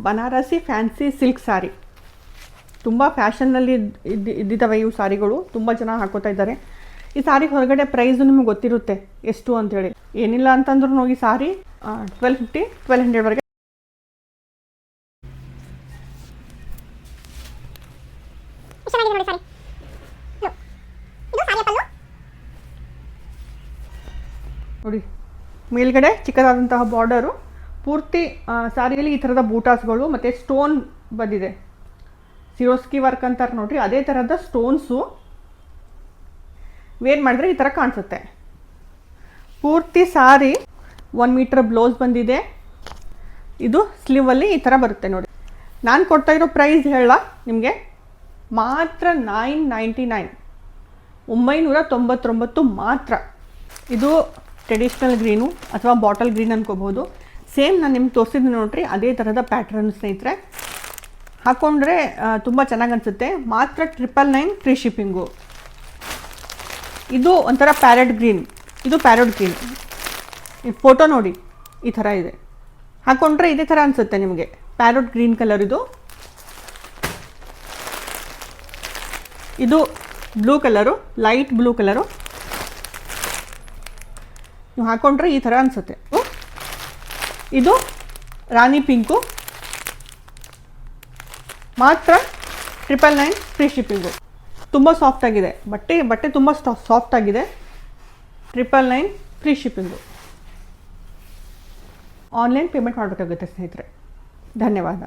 Banarasi fancy silk ಸಾರಿ. ತುಂಬ ಫ್ಯಾಷನ್ನಲ್ಲಿ ಇದ್ದಿದ್ದಾವೆ ಇವು ಸಾರಿಗಳು, ತುಂಬ ಜನ ಹಾಕೋತಾ ಇದ್ದಾರೆ. ಈ ಸಾರಿ ಹೊರಗಡೆ ಪ್ರೈಸು ನಿಮಗೆ ಗೊತ್ತಿರುತ್ತೆ ಎಷ್ಟು ಅಂಥೇಳಿ. ಏನಿಲ್ಲ ಅಂತಂದ್ರೂ ಈ ಸಾರಿ 1250 1200ವರೆಗೆ. ನೋಡಿ ಮೇಲ್ಗಡೆ ಚಿಕ್ಕದಾದಂತಹ ಬಾರ್ಡರು, ಪೂರ್ತಿ ಸಾರಿಯಲ್ಲಿ ಈ ಥರದ ಬೂಟಾಸ್ಗಳು ಮತ್ತು ಸ್ಟೋನ್ ಬಂದಿದೆ. ಸಿರೋಸ್ಕಿ ವರ್ಕ್ ಅಂತಾರೆ ನೋಡ್ರಿ, ಅದೇ ಥರದ ಸ್ಟೋನ್ಸು ವೇರ್ ಮಾಡಿದ್ರೆ ಈ ಥರ ಕಾಣಿಸುತ್ತೆ. ಪೂರ್ತಿ ಸಾರಿ 1 ಮೀಟರ್ ಬ್ಲೌಸ್ ಬಂದಿದೆ. ಇದು ಸ್ಲೀವಲ್ಲಿ ಈ ಥರ ಬರುತ್ತೆ ನೋಡಿ. ನಾನು ಕೊಡ್ತಾ ಇರೋ ಪ್ರೈಸ್ ಹೇಳ ನಿಮಗೆ ಮಾತ್ರ 999, 999 ಮಾತ್ರ. ಇದು ಟ್ರೆಡಿಷ್ನಲ್ ಗ್ರೀನು ಅಥವಾ ಬಾಟಲ್ ಗ್ರೀನ್ ಅನ್ಕೋಬಹುದು. ಸೇಮ್ ನಾನು ನಿಮ್ಗೆ ತೋರಿಸಿದ್ದೀನಿ ನೋಡ್ರಿ, ಅದೇ ಥರದ ಪ್ಯಾಟ್ರನ್ ಸ್ನೇಹಿತರೆ. ಹಾಕ್ಕೊಂಡ್ರೆ ತುಂಬ ಚೆನ್ನಾಗಿ ಅನಿಸುತ್ತೆ. ಮಾತ್ರ 999 ಫ್ರೀ ಶಿಪ್ಪಿಂಗು. ಇದು ಒಂಥರ ಪ್ಯಾರೆಟ್ ಗ್ರೀನ್, ಇದು ಪ್ಯಾರೆಟ್ ಗ್ರೀನ್. ಈ ಫೋಟೋ ನೋಡಿ ಈ ಥರ ಇದೆ. ಹಾಕ್ಕೊಂಡ್ರೆ ಇದೇ ಥರ ಅನಿಸುತ್ತೆ ನಿಮಗೆ. ಪ್ಯಾರೆಟ್ ಗ್ರೀನ್ ಕಲರ್ ಇದು. ಇದು blue colour, light blue colour. ನೀವು ಹಾಕ್ಕೊಂಡ್ರೆ ಈ ಥರ ಅನಿಸುತ್ತೆ. ಇದು ರಾಣಿ ಪಿಂಕು. ಮಾತ್ರ 999 ಫ್ರೀ ಶಿಪ್ಪಿಂಗು. ತುಂಬ ಸಾಫ್ಟ್ ಆಗಿದೆ ಬಟ್ಟೆ ತುಂಬ ಸಾಫ್ಟ್ ಆಗಿದೆ. 999 ಫ್ರೀ ಶಿಪ್ಪಿಂಗು. ಆನ್ಲೈನ್ ಪೇಮೆಂಟ್ ಮಾಡಬೇಕಾಗುತ್ತೆ ಸ್ನೇಹಿತರೆ. ಧನ್ಯವಾದ.